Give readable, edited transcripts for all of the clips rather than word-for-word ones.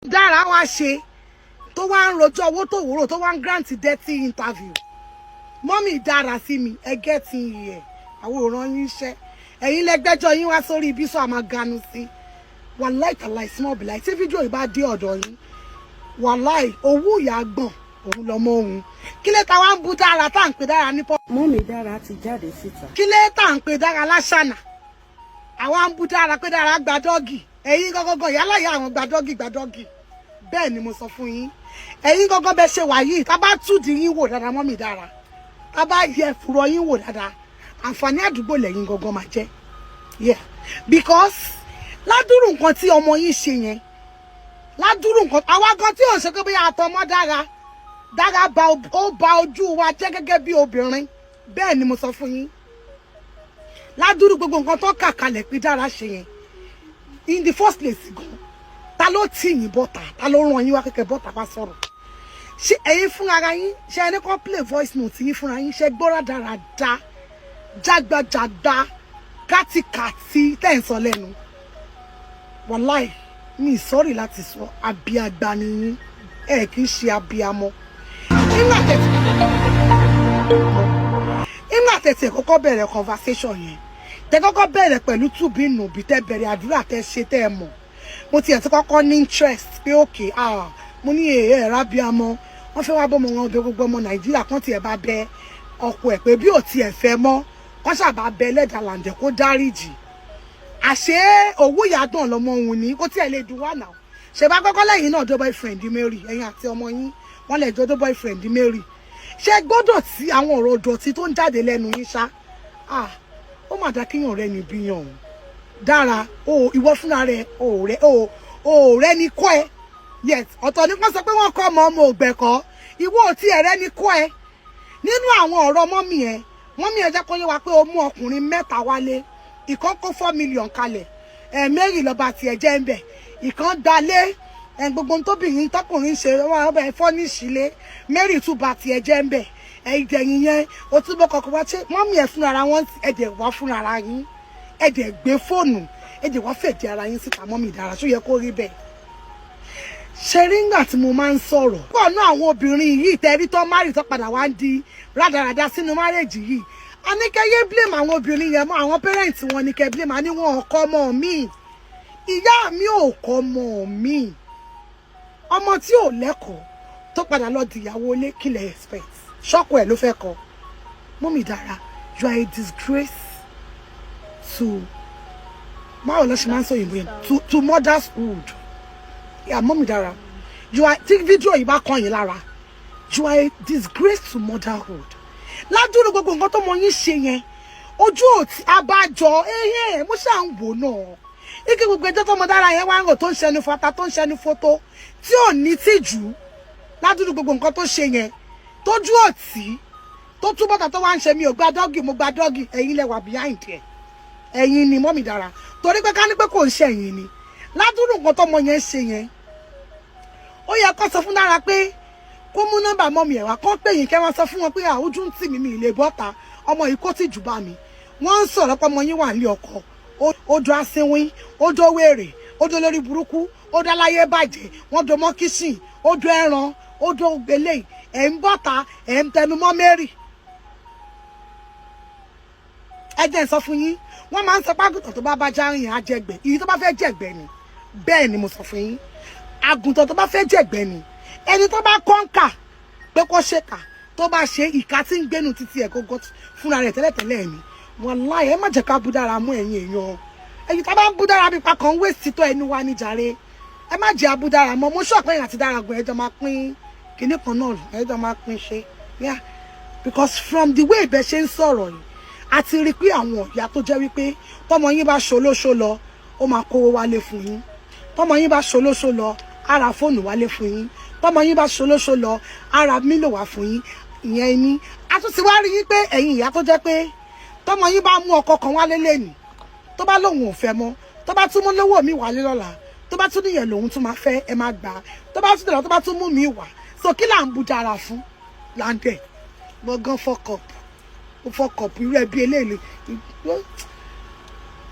Dara wá ṣe tó wá ń rojọ́ owó tó wúrò tó wá ń grant dirty interview. Mommy Dara sí mi ẹ get in here. Àwòrán yín iṣẹ́. Ẹ̀yin lẹ́gbẹ́jọ́ yín wá sórí ibi so àmà ganu sí. Wallahi talai small be like tí fídíò yìí bá dé ọ̀dọ̀ yín. Wallahi owó ìyá gbọ̀n òun lọmọ òun. Kí lẹ ta wá ń bú Dara tá ń pè Dara ní pop. Mommy Dara ti jáde síta. Kí lẹ tá ń pè Dara láṣànà. Àwa ń bú Dara pé Dara gba dọ́gì. Ẹ̀yin gọ́gọ́gọ́ yálà ya àwọn gba dọ́gì. Bẹ́ẹ̀ ni mo sọ fún yín. Ẹ̀yin gọ́gọ́ bẹ́ ṣe wà yìí tá bá tú di yín wò dáadáa Mommy Dara. Tá bá yẹ fùrọ̀ yín wò dáadáa. Àǹfààní àdúgbò lẹ́yìn gọ́gọ́ máa jẹ́. Yeah. Because ládùrú nǹkan tí ọmọ yín ṣe yẹn. Ládùrú nǹkan àwa gan tí ò ṣe pé bóyá àtọmọ Dara ba ojú wa jẹ́ gẹ́gẹ́ bí obìnrin. Bẹ́ẹ̀ ni mo sọ fún yín. Ládùrú gbogbo nǹkan tó kà kalẹ̀ pé Dara ṣe yẹn. In the first place gan. Ta ló tì yín bọ́ta? Ta ló rán yín wá kẹ̀kẹ́ bọ́ta bá sọ̀rọ̀? Ṣé ẹ̀yin fún ara yín? Ṣé ẹni kan play voice note yín fúnra yín? Ṣé gbọ́ra dáradára? Jágbajàgba kátikàti tẹ́ ń sọ lẹ́nu. Wallahi mi sorry láti sọ abiagba ni yín. Ẹ kì í ṣe abiamọ. Nígbà tẹ̀tẹ̀ kọ́kọ́ bẹ̀rẹ̀ conversation yẹn. Tẹ́ kọ́kọ́ bẹ̀rẹ̀ pẹ̀lú tùbínú bí tẹ́ bẹ̀rẹ̀ àdúrà tẹ́ ṣe tẹ́ mọ̀. Mo ti ẹ̀ tí kọ́kọ́ ní interest pé okay mo ní rabiamọ wọ́n fẹ́ wá bọ́mọ wọn bẹ gbogbo ọmọ Nàìjíríà kan tí ẹ bá bẹ ọkọ ẹ̀ pé bí ò ti ẹ̀ fẹ́ mọ́ wọ́n ṣàbá bẹ Ẹlẹ́dàá Lande kó dáríjì. Àṣé owó ìyàdàn lọmọ òun ní kó tí ẹ lè dùn wá náà. Ṣé bá kọ́kọ́ lẹ́yìn náà dó boyfriend Mary ẹ̀yin àti ọmọ yín wọ́n lè jọ dó boyfriend Mary. Ṣé gbọ́dọ̀ tí àwọn ọ̀rọ̀ dọ̀tí tó ń jáde lẹ́nu yín ṣá? Ó mà dá kíyàn rẹ níbí yàn òun. Dara ìwọ fúnra rẹ ọ̀rẹ́ ni kọ́ ẹ. Yes, ọ̀tọ̀ ni kò sọ pé wọ́n kọ́ ọmọ ògbẹ̀kọ́. Ìwọ ò tí ẹ̀rẹ́ ni kọ́ ẹ. Nínú àwọn ọ̀rọ̀ mọ́mì ẹ jẹ́ kó yé wa pé ó mú ọkùnrin 3 wálé. Ìkan kó 4 million kalẹ̀. Mary lọ́ba tiẹ̀ jẹ́ ń bẹ̀. Ìkan gbalé. Gbogbo tóbìnrin tọkùnrin ṣe wọ́n bẹ̀ fọ́níṣìlé. Mary tún ba tiẹ̀ jẹ́ ń bẹ̀. Ìdẹ̀yìn yẹn ó túbọ̀ kọ̀ọ̀kan wá ṣe mọ́mì ẹ̀ fúnra wọn ẹ̀dẹ̀ wá fúnra yín. Ẹ̀dẹ̀ gbé fóònù. Ẹ̀dẹ̀ wá fẹ̀dí ara yín síta Mommy Dara ṣó yẹ kó rí bẹ́ẹ̀. Ṣé rí ngbà tí mo máa ń sọ̀rọ̀ pọ̀ náà àwọn obìnrin yìí tẹ́rí tó márì tó padà wá ń di rádaràda sínú márèjì yìí. A ní kẹ́ yé blame àwọn obìnrin yẹn mọ́ àwọn parents wọn ní kẹ́ blame. A ní wọn ò kọ́ ọmọ mi. Ìyá mi ò kọ́ ọmọ mi. Ọmọ tí ò lẹ́kọ̀ọ́ tó padà lọ di ìyàwó ilé kí lẹ expect. Ṣọ́kọ ẹ̀ ló fẹ́ kọ́. Mommy Dara, you are a disgrace to báwo lọ ṣe máa ń sọ ìwé to motherhood. Yeah, Mommy Dara, you are tí fídíò yìí bá kàn yín lára. You are a disgrace to motherhood. Ládùúrú gbogbo nǹkan tó mọ yín ṣe yẹn. Ojú òtí abájọ mo ṣáà ń wò náà. Ike gbogbo ẹjọ́ tó mọ Dara yẹn wá ń rò tó ń ṣẹnu fata tó ń ṣẹnu fótó tí ò ní tìjú. Ládùúrú gbogbo nǹkan tó ṣe yẹn. Tójú òtí tó túbọ̀ tó wá ń ṣe mi ò gba dọ́gì mo gba dọ́gì ẹ̀yin lẹ wà behind ẹ̀. Ẹ̀yin ni Mommy Dara. Torí pé ká ní pé kò ń ṣe ẹ̀yin ni. Ládùúrú nǹkan tó mọ yẹn ṣe yẹn. Ó yẹ kó sọ fún Dara pé kó mú nọ́mbà mọ́mì ẹ̀ wá kó pè yín kẹ́ wọ́n sọ fún wọn pé ojú ń tì mí mi lè bọ́ta ọmọ yìí kó tì jù bá mi. Wọ́n ń sọ̀rọ̀ pé ọmọ yín wà nílé ọkọ. Ó do asínwín, ó do wèrè, ó do Oloriburuku, ó do aláyé bàjẹ́, wọ́n do mọ́ kíṣìn, ó do ẹran, ó do gbélé. Ẹ̀ ń bọ́ta, ẹ̀ ń tẹnu mọ́ Mary. Ẹ jẹ́ n sọ fún yín, wọ́n máa ń sọ pé àgùntàn tó bá járìn àjẹgbẹ́. Ìyí tó bá fẹ́ jẹ̀gbẹ́ ni. Bẹ́ẹ̀ ni mo sọ fún yín. Àgùntàn tó bá fẹ́ jẹ̀gbẹ́ ni. Ẹni tó bá kọ́ńkà pé kó ṣèkà tó bá ṣe ìka tí ń gbénu títí ẹ̀ gógó fúnra rẹ̀ tẹ́lẹ̀tẹ́lẹ̀ ni. Wallahi ẹ má jẹ́ ká bú Dara mú ẹ̀yin èèyàn. Ẹ̀yin tá bá ń bú Dara bí pa kan waste tó ẹnu wa ní jàre. Ẹ má jẹ́ abú Dara mọ́. Mo sọ pé ẹ̀yin àti Dara gan ẹjọ́ máa pín kinní kan náà ẹjọ́ máa pín ṣe. Yeah. Because from the way bẹ́ ṣe ń sọ̀rọ̀ yìí a ti rí pé àwọn ìyá tó jẹ́ wípé tọ́mọ yín bá ṣolóṣó lọ ó máa kówó wálé fún yín. Tọ́mọ yín bá ṣolóṣó lọ á ra fóònù wálé fún yín. Tọ́mọ yín bá ṣolóṣó lọ á ra mílò wá fún yín. Ìyẹn ni a tún ti wá rí yín pé ẹ̀yin ìyá tó jẹ́ pé tọ́mọ yín bá mú ọkọ kan wálé lẹ́nìí tó bá lóun ò fẹ́ mọ́ tó bá tún mú lówó mi wálé lọ́la tó bá tún níyẹn lòun tún máa fẹ́ ẹ máa gbà tó bá tún dẹ̀rọ tó bá tún mú mi wá so kí là ń bú Dara fún Lande gbọ̀ngàn fọkọ̀pù irú ẹbí eléyìí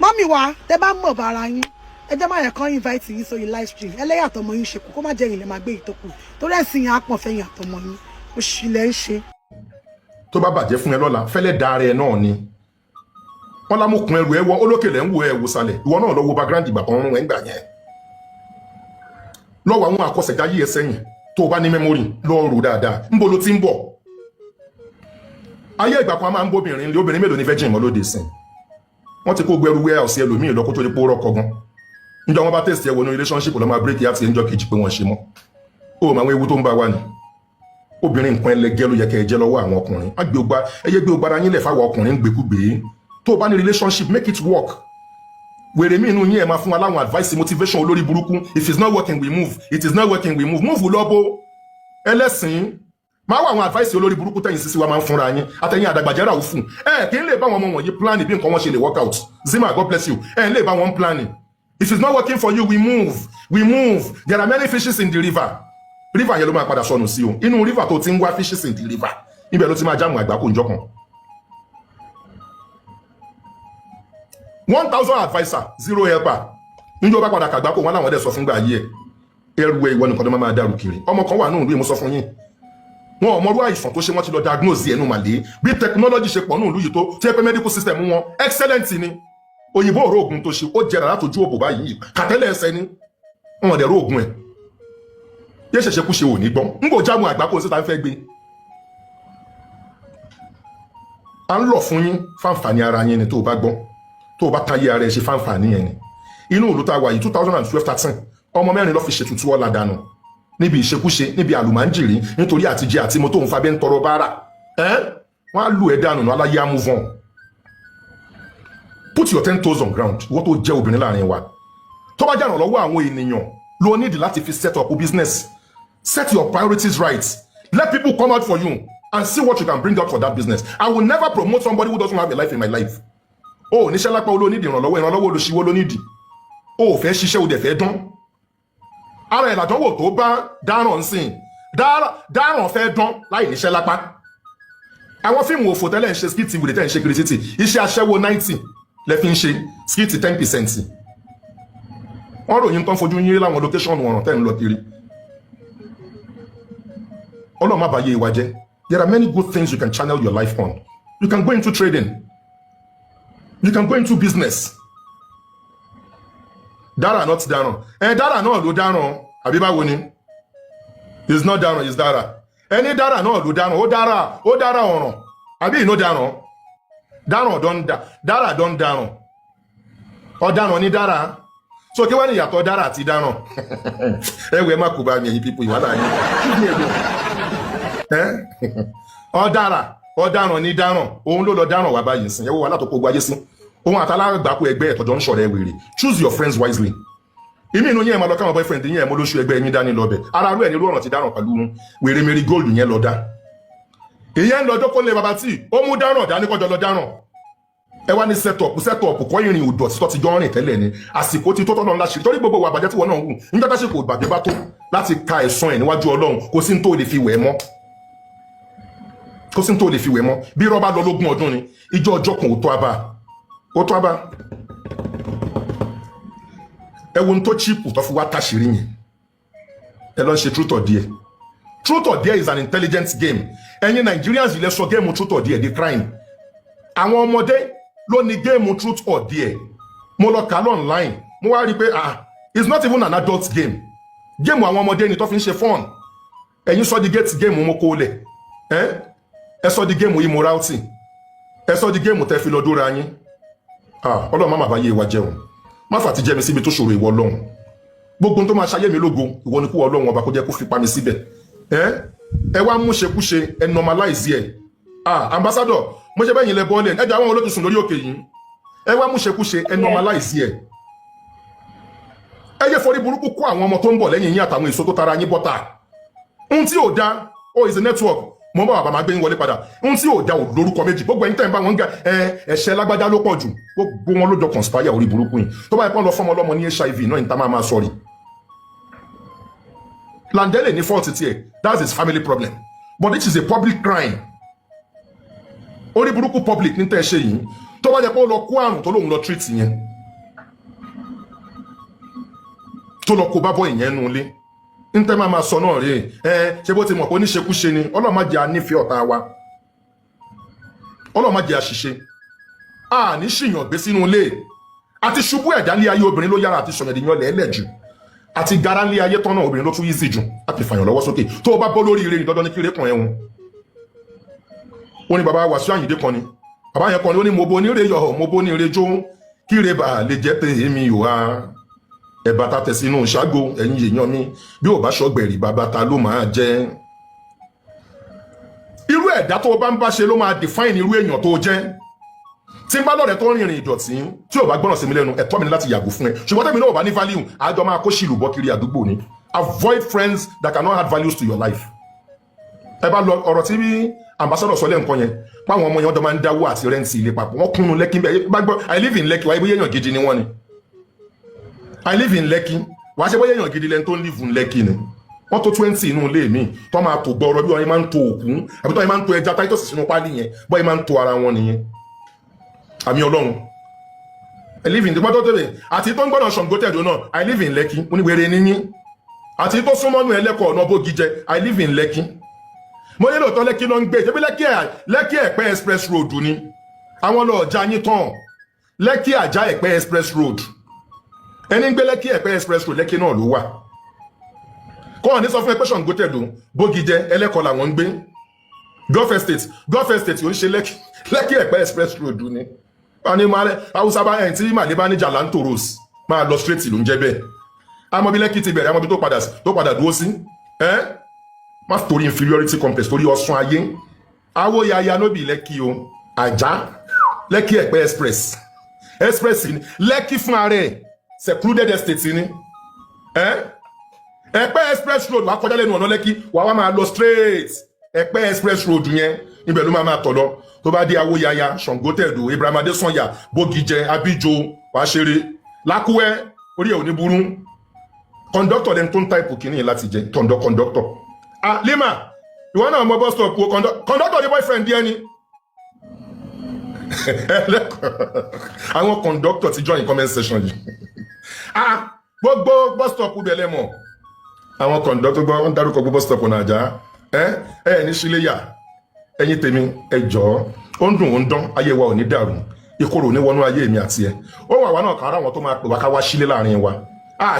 mọ́mì wa tẹ bá mọ̀ bára yín ẹ jẹ́ máa yẹ kán invite yín sórí live stream ẹlẹ́yà àtọmọ yín ṣe kú kó má jẹ́ ìlẹ̀ máa gbé ìtókù torí ẹ̀sìn yẹn á pọ̀ fẹ́yìn àtọmọ yín oṣù lẹ́ ń ṣe. tó bá bàjẹ́ fún ẹ lọ́la fẹ́lẹ́ da ara ẹ náà ni wọ́n lámùkún ẹrù ẹ wọ olókèlè ń wo ẹ wò sálẹ̀ ìwọ náà lọ wo background ìgbà kan rún ẹ ń gbà yẹn lọ́wọ́ àwọn àkọsẹ̀jáyé ẹ sẹ́yìn tó bá ní mẹ́mórì lọ rò dáadáa ńbo ló ti ń bọ̀ ayé ìgbà kan a máa ń bóbìnrin lé obìnrin mélòó ní virgin mọ́ lóde sìn wọ́n ti kó gbẹrú wẹ́ ọ̀sẹ̀ ẹlòmíì lọ́kó tó di pó rọ́kọ gan níjọ́ wọn bá tẹ̀sí ẹ wọnú relationship lọ́ máa break yá ti ẹnjọ́ kejì pé wọ́n ṣe mọ́ ó máa ń ewu tó ń bá wa ni obìnrin nǹkan ẹlẹgẹ́ ló yẹ kẹ́ ẹ jẹ́ lọ́wọ́ àwọn ọkùnrin ẹyẹ gbé ogbára yín lẹ̀ fáwọn ọkùnrin gbékúgbé tó bá ní relationship make it work wèrè mí inú yín ẹ máa fún wa láwọn advice motivation olórí burúkú if it's not working we move it is not working we move lọ́bọ̀ ẹlẹ́sìn máa wà àwọn advice olórí burúkú tẹ̀yìn sísí wa máa ń fúnra yín àtẹ̀yìn àdàgbàjẹ́ra òfun kí n lè bá wọn ọmọ wọ̀nyí planning bí nǹkan wọn ṣe lè work out Zima God bless you n lè bá wọn planning if it's not working for you we move there are many fishes in the river yẹn ló máa padà sọnù sí o inú river tó ti ń wá fishes in the river ibẹ̀ ló ti máa jáàmù àgbákò ìjọ kan 1000 adviser 0 helper níjọba padà kàgbákò wọn làwọn dẹ̀ sọ fún gbà yí ẹ ẹrù ẹ ìwọ nìkan ló máa dàrú kiri ọmọ kan wà nínú ìlú mo sọ fún yín wọn ọmọrú àìsàn tó ṣe wọn ti lọ diagnose ẹnu màlẹ bí technology ṣe pọ̀ nínú ìlú yìí tó tí ẹ pé medical system wọn excellent ni òyìnbó òró oògùn tó ṣe ó jẹrà látòjú òbò báyìí kàtẹ́lẹ̀ ẹsẹ̀ ni wọn dẹ̀ ró oògùn ẹ̀ yé ṣẹ̀ṣẹ̀ kú ṣe ò ní gbọ́n ń bò jáàmù àgbákò síta ń fẹ́ gbé à ń lọ fún yín fáǹfààní ara yín ni tó o bá gbọ́n tó o bá táyé ara ẹ ṣe fáǹfààní yẹn ni inú ìlú tá a wà yìí 2012-13 ọmọ mẹ́rin ló fi ṣètùtù ọ̀la dànù níbi ìṣekúṣe níbi àlùmáńjìrí nítorí àtijẹ àti mo tó ń fabẹ́ ń tọrọ báárà wọ́n á lù ẹ́ dànù náà aláyé á move on put your 10 toes on ground wọ́n tó jẹ́ obìnrin láàrin wa tó bá jàràn lọ́wọ́ àwọn ènìyàn ló nídìí láti fi set up a business set your priorities right let people come out for you and see what you can bring out for that business. I will never promote somebody who doesn't have a life in my life. Oh, níṣẹ́ lápá olónídìí ìrànlọ́wọ́ olóṣìwò lónídìí. Oh, fẹ́ ṣiṣẹ́ o dẹ̀ fẹ́ dán. Ara ẹ̀ làdánwò tó bá dáràn ń sìn. Dáràn fẹ́ dán láì níṣẹ́ lápá. Àwọn fíìmù òfò tẹ́lẹ̀ ń ṣe skit ìwúrẹ́ tẹ́ ń ṣe kìrìsìtì. Iṣẹ́ aṣẹ́wó 90 lẹ fi ń ṣe skit 10%. Wọ́n ròyìn tán fojú yín láwọn location wọ̀ràn tẹ́ ń lọ kiri. Ọlọ́run má bàyé ìwà jẹ́. There are many good things you can channel your life on. You can go into trading. You can go into business. Dara not Dara. Dara no lo Dara. Àbí báwo ni? It's not Dara, it's Dara. Any Dara no lo Dara. O Dara ọ̀ràn. Àbí no Dara. Dara don Dara. O Dara ni Dara. So kí wá ní ìyàtọ̀ Dara àti Dara? Ẹ̀wẹ̀ má kò bá mi ẹ̀yin people ìwà láàyè. Ọ̀daràn ní dáràn òun ló lọ dáràn wà báyìí sìn ẹwọ́ wà látọ̀pọ̀ gbáyé sí òun àtàlágbàkú ẹgbẹ́ ẹ̀tọ́jọ́ ń ṣọ̀rẹ́ wèrè choose your friends wisely. Ìmí inú yẹn máa lọ káwọn boyfriend yẹn mo lóṣù ẹgbẹ́ yín dání lọ́bẹ̀ ara rú ẹ̀ ní irú ọ̀ràn ti dáràn pẹ̀lú wèrè mary gold yẹn lọ dá ìyẹn ń lọ́jọ́ kó lè bàbá tí ó mú dáràn dání kọjọ lọ dáràn ẹ wá ní setup kọ́ ìrìn òdò tí tó ti jọ rìn tẹ́lẹ̀ ni àsìkò ti tó tọ́nà ńlá ṣe torí gbogbo wà bàjẹ́ tí wọ́n náà ń wù nígbà tá ṣe kò bàjẹ́ bá tó láti ka ẹ̀san ẹ̀ níwájú Ọlọ́run kò sí ní tó lè fi wẹ̀ mọ́ kó sí tó lè fi wẹ̀ mọ́ bí rọ́bà lọ lógún ọdún ni ìjọ ọjọ́ kan ó tó abá ẹwọ́n tó chíìpù tó fi wá táṣìírí yẹn ẹ lọ ṣe truth or dare. Truth or dare is an intelligent game ẹ̀yin Nigerians ilẹ̀ sọ géèmù truth or dare di crime àwọn ọmọdé ló ní géèmù truth or dare mo lọ kà online mo wá rí pé it's not even an adult game géèmù àwọn ọmọdé ni tó fi ń ṣe fun ẹ̀yin sọ di gate géèmù mo kó lẹ̀ ẹ sọ di géèmù immorality ẹ sọ di géèmù tẹ́ fi lọ dóra yín Ọlọ́run má má bá yé wa jẹun má fà ti jẹ́ mi síbi tó ṣòro ìwọ Ọlọ́run gbogbo tó máa ṣayé mi lógo ìwọ ni kú Ọlọ́run ọba kó jẹ́ kó fi pa mi síbẹ̀ ẹ wá mú ṣekúṣe ẹ normalize ẹ ambassador mo ṣe bẹ́yìn lẹ bọ́ọ̀lẹ̀ ẹjọ́ àwọn olótùsùn lórí òkè yìí ẹ wá mú ṣekúṣe ẹ normalize ẹ yẹ forí burúkú kó àwọn ọmọ tó ń bọ̀ lẹ́yìn yín àtàwọn èso tó tara yín bọ́ta ohun tí ò dá is a network mo bá bàbá máa gbé yín wọlé padà ohun tí ò dá ò lórúkọ méjì gbogbo ẹ̀yin tẹ́ ń bá wọn ń ga ẹ̀ṣẹ̀ lágbájá ló pọ̀ jù gbogbo wọn ló jọ conspire orí burúkú yìí tó bá yẹ kó lọ fọmọ ọlọ́mọ ní HIV náà níta máa sọrí Landele ní fault tiẹ̀ that's his family problem but this is a public crime orí burúkú public ní tẹ́ ṣe yìí tó bá yẹ kó lọ kó àrùn tó lóun lọ treat yẹn tó lọ kó bá bọ́ ìyẹn nù lé ń tẹ́ máa sọ náà rèé ṣé bó ti mọ̀ pé oníṣekúṣe ni Ọlọ́run má jẹ́ anífẹ́ ọ̀tá wa Ọlọ́run má jẹ́ àṣìṣe a ní ṣìyàn gbé sínú ilé àti ṣubú ẹ̀dá lé ayé obìnrin ló yára àti sọ̀yàn ìdíyàn lẹ́ẹ̀lẹ̀ jù àti gara lé ayé tán náà obìnrin ló tún easy jù láti fàyàn lọ́wọ́ sókè tó o bá bọ́ lórí ire ní dandan ní kí ire kan ẹ̀hún ó ní bàbá Wàsíù Àyìndé kan ni bàbá yẹn kan ni ó ní mo bo níre yọ̀ mo bo níre jó kí ire bà lè jẹ́ tèmi ò wá ẹ̀bà ta tẹ̀ sínú ṣágo ẹ̀yin èèyàn mi bí ò bá ṣọ́gbẹ̀rì bàbá ta ló máa jẹ́ irú ẹ̀dá tó o bá ń bá ṣe ló máa define irú èèyàn tó o jẹ́ tí n bá lọ́rẹ̀ tó rìnrìn ìdọ̀tí tí ò bá gbọ́nà sí mi lẹ́nu ẹ̀tọ́ mi ní láti yàgò fún ẹ ṣùgbọ́n tẹ́mi náà ò bá ní value àjọ máa kó ṣìlù bọ́ kiri àdúgbò ni avoid friends that cannot add values to your life. ẹ bá lọ ọ̀rọ̀ tí ambassador sọ lẹ́ǹkan yẹn páwọn ọmọ yẹn wọ́n jọ máa ń dáwó àti rẹ́ǹtì ilé papọ̀ wọ́n kúnnú Lẹ́kí bẹ́ẹ̀ bá gbọ́ I live in Lẹ́kí wáyé bóyá èèyàn gidi ni wọ́n ni I live in Lẹ́kí wàá ṣe bóyá èèyàn gidi lẹ́ni tó ń live in Lẹ́kí ni wọ́n tó 20 inú ilé mi tó máa tó gbọ́ ọ̀rọ̀ bí wọ́n máa ń to òkú àbí tó máa ń to ẹja Titus sínú pálí yẹn bọ́ máa ń to ara wọn nìyẹn àmì Ọlọ́run I live in dìgbọ́tọ̀ tẹ̀lé àti tó ń gbọ́dọ̀ Ṣàngó tẹ̀dọ̀ náà I live in Lẹ́kí oníwèrè níyín àti tó súnmọ́nù ẹlẹ́kọ̀ọ́ ọ̀nà bógi jẹ I live in Lẹ́kí mo nílò tán Lẹ́kí ló ń gbé ṣebí Lẹ́kí Ẹ̀pẹ́ express road ni àwọn lọ ọjà yín tán Lẹ́kí Àjà Ẹ̀pẹ́ express road ẹni ń gbé Lẹ́kí Ẹ̀pẹ́ express road Lẹ́kí náà ló wà kọ́ ní sọ fún ẹ pé Ṣàngó tẹ̀dọ̀ bógi jẹ ẹlẹ́kọ̀ọ́ làwọn ń gbé Gulf Estate ò ń ṣe Lẹ́kí Ẹ̀pẹ́ express road ni ani male Hausa bá en tí male bá ní Jalanto Rose máa lọ straight ló ń jẹ́ bẹ́ẹ̀ àmọ́ bí Lẹ́kí ti bẹ̀rẹ̀ àmọ́ bí tó padà dúró sí má torí inferiority complex torí ọ̀sùn ayé awo yaya no bi Lẹ́kí o Àjà Lẹ́kí Ẹ̀pẹ́ express ni Lẹ́kí fún are secluded estate ni Ẹ̀pẹ́ express road wá kọjá lẹ́nu ọ̀nà Lẹ́kí wá máa lọ straight Ẹ̀pẹ́ express road yẹn ibẹ̀ ló máa tọ̀ lọ tó bá dé Awo Yaya Ṣàngó tẹ̀dọ̀ Ibrahim Adesanya Bógijẹ Abíjó wàá ṣeré Lákúwẹ́ orí ẹ̀ ò ní burú kọ̀ǹdọ́tọ̀ lẹ́nu tó ń táìpù kìíní láti jẹ kọ̀ǹdọ́tọ̀ Lima ìwọ náà mọ bus stop kọ̀ǹdọ́tọ̀ ní boyfriend díẹ̀ ni àwọn kọ̀ǹdọ́tọ̀ ti join comment section yìí gbogbo bus stop bẹ̀lẹ̀ mọ̀ àwọn kọ̀ǹdọ́tọ̀ gbọ́ ń dárúkọ gbogbo bus stop Nàìjà ní Ṣíléyà ẹ̀yin tèmi ẹ jọ̀ọ́ ó ń dùn ó ń dán ayé wa ò ní dàrú ìkorò ní wọnú ayé mi àti ẹ ó wà wá náà kára àwọn tó máa pè wá ká wá sílé láàrin wa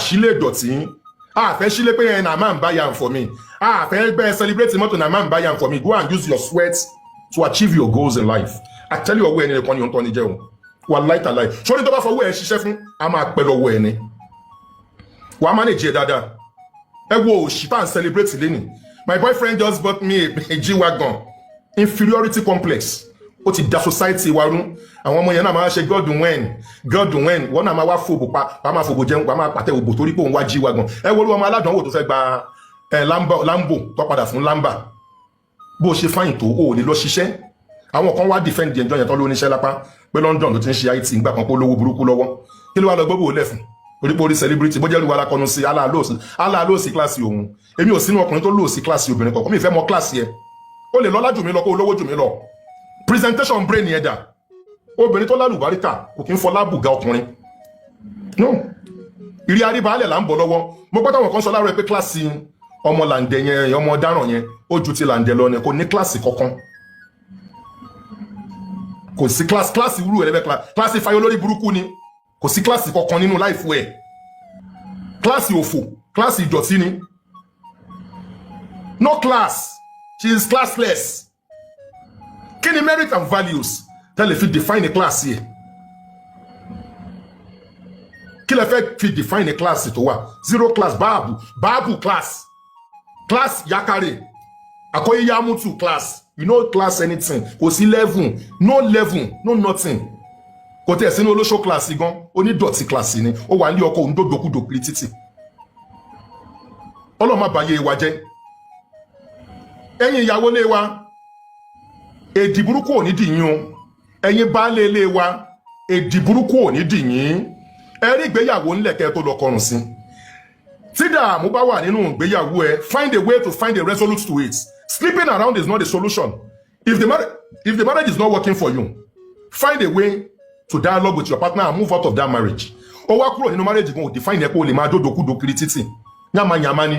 sílé ìdọ̀tí fẹ́ sílé pé na man buy am for me fẹ́ bẹ́ẹ̀ celebrate mọ́tò na man buy am for me go and use your sweat to achieve your goals in life àtẹ́lẹ̀ ọwọ́ ẹni nìkan ni ó ń tọ́ ní jẹun wà láìtàláì sórí tó bá fọwọ́ ẹ ṣiṣẹ́ fún a máa pẹ́ lọ́wọ́ ẹni wà á manage ẹ dáadáa ẹ wo òṣì tá à ń celebrate lẹ́nìí my boyfriend just bought me a G-Wagon inferiority complex ó ti da society wa rú àwọn ọmọ yẹn náà máa ṣe God when wọ́n náà máa wá fòbò pa wọ́n máa fòbò jẹun wọ́n máa pàtẹ òbò torí pé òun wá G-Wagon ẹ wo ọmọ aládùnwò tó fẹ́ gba Lambo tó padà fún Lamba bó ṣe fáyìn tó o lè lọ ṣiṣẹ́ àwọn kan wá defend ẹjọ́ yẹn tán ló níṣẹ́ lápá pé London ló ti ń ṣe IT ńgbà kan pé olówó burúkú lọ́wọ́ kí ló wá lọ gbogbo lẹ́fún orí celebrity bó jẹ́ lu ara kọnu sí aláàlóòsí kíláàsì òun èmi ò sínú ọkùnrin tó lóòsí kíláàsì obìnrin kọ̀ọ̀kan mi fẹ́ mọ kíláàsì ẹ ó lè lọ́lá jù mí lọ kó olówó jù mí lọ presentation brain yẹn dà obìnrin tó lálùbáríkà kò kí ń fọlá bùgá ọkùnrin no ìrí aríbaálẹ̀ là ń bọ̀ lọ́wọ́ mo gbọ́dọ̀ àwọn kan sọ láàárọ̀ pé kíláàsì ọmọ Lande yẹn ọmọ ọ̀daràn yẹn ó ju ti Lande lọ ni kò ní kíláàsì kankan kò sí kíláàsì wúrú ẹ̀lẹ́bẹ̀ kíláàsì fayọ Oloriburuku ni kò sí kíláàsì kankan nínú láìfù ẹ̀ kíláàsì òfò kíláàsì ìdọ̀tí ni no class she is classless kí ni merit and values tẹ́lẹ̀ fi define a class yẹ kí lẹ fẹ́ fi define a class tó wà zero class báàbù class yakare akọ́yé yamutu class you know class anything kò sí level no nothing kò tẹ̀ sínú olóṣó class gan onídọ̀tí class ni ó wà ní ọkọ̀ òǹdòdòkúdò pili títì ọlọ́mọ àbáyé wa jẹ́ ẹ̀yin ìyàwó lé wa èdì burúkú ò ní dìyín o ẹ̀yin baálé ilé wa èdì burúkú ò ní dìyín ẹ rí ìgbéyàwó ńlẹ̀kẹ́ tó lọ kọrùn sí tí dààmú bá wà nínú ìgbéyàwó ẹ find a way to find a resolute to it sleeping around is not the solution if the marriage is not working for you find a way to dialogue with your partner and move out of that marriage ó wá kúrò nínú marriage gan ò define ẹ pé o lè máa dódòkúdò kiri títì yàmàyàmá ni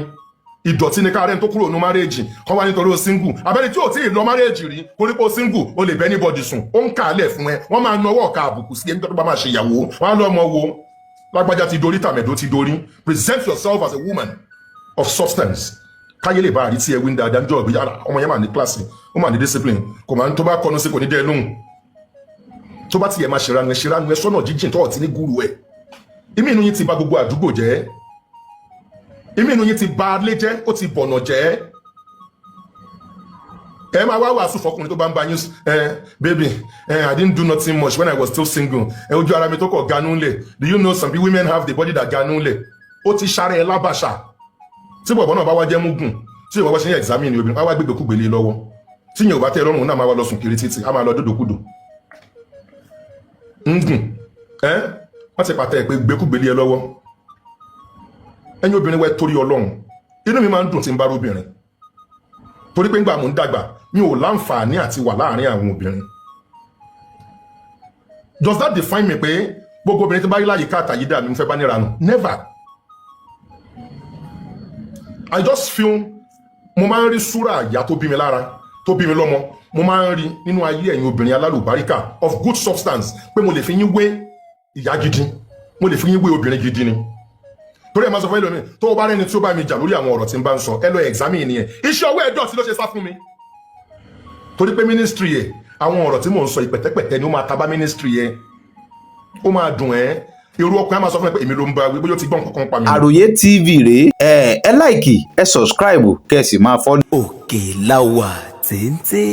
ìdọ̀tí ni káàrẹ́ tó kúrò nínú marriage kọ́ wá nítorí o single abẹ́ni tí ò tí ì lọ marriage rí koríko single o lè bẹ́ anybody sùn ó ń kà á lẹ̀ fún ẹ wọ́n máa nawọ́ ọ̀ka àbùkù sí ẹni tó bá máa ṣe ìyàwó wọ́n á lọ ọmọ wo lágbájá ti dorí tàmẹ̀dó ti dorí present yourself as a woman of substance káyé lè bá àrí tí ẹ wí ń dáadáa níjọ́ ìgbéyà ọmọ yẹn máa ní kíláàsì ó máa ní discipline kò máa ń tó bá kọnu sí kò ní dẹ́ lóhùn tó bá tiẹ̀ máa ṣèrànú ẹ sọ́nà jíjìn tó ọ̀tí ní gúrú ẹ̀ ìmí inú yín ti bà gbogbo àdúgbò jẹ́ ìmí inú yín ti bà ilé jẹ́ ó ti bọ̀nà jẹ́ ẹ máa wá wàásù fọkùnrin tó bá ń bá yín baby I didn't do nothing much when I was still single ojú ara mi tó kọ̀ ganú lẹ̀ do you know some women have the body that ganú lẹ̀ ó ti ṣàrẹ̀ ẹ lábàṣà tí bọ̀bọ̀ náà bá wá jẹ́ múgùn tí ìwọ́n ṣe ń examine obìnrin wá gbégbé kúgbélé lọ́wọ́ tí yẹn ò bá tẹ́ lọ́rùn náà máa wá lọ sùn kiri títì á máa lọ dódòkúdò wọ́n ti pàtẹ́ pé gbékúgbélé ẹ lọ́wọ́ ẹ̀yin obìnrin wẹ́ torí Ọlọ́run inú mi máa ń dùn tí ń bá róbìnrin torí pé ńgbà mò ń dàgbà mi ò láǹfààní àti wà láàrin àwọn obìnrin does that define me pé gbogbo obìnrin tí bá rí láyé káàtà yìí dà mí fẹ́ bá níranù never. I just feel mo máa ń rí súrà ìyá tó bí mi lára tó bí mi lọ́mọ mo máa ń rí nínú ayé ẹ̀yin obìnrin alálùbáríkà of good substance pé mo lè fi yín wé ìyá gidi mo lè fi yín wé obìnrin gidi ni torí ẹ máa sọ fún ẹlòmíì tó o bá rẹni tí ó bá mi jà lórí àwọn ọ̀rọ̀ tí n bá ń sọ ẹ lọ examine nìyẹn iṣẹ́ ọwọ́ ẹ̀dọ̀ tí ló ṣe sá fún mi torí pé ministry ẹ̀ àwọn ọ̀rọ̀ tí mò ń sọ ìpẹ̀tẹ́pẹ̀tẹ́ ni ó máa tabá ministry ẹ̀ ó máa dùn ẹ́ irú ọkùnrin á máa sọ fún ẹ pé èmi ló ń bá wí bóyá ó ti gbọ́n kankan pa mi. Àròyé TV rèé ẹ láìkì ẹ subscribe kẹ́ ẹ sì máa follow. Òkè la wà téńté.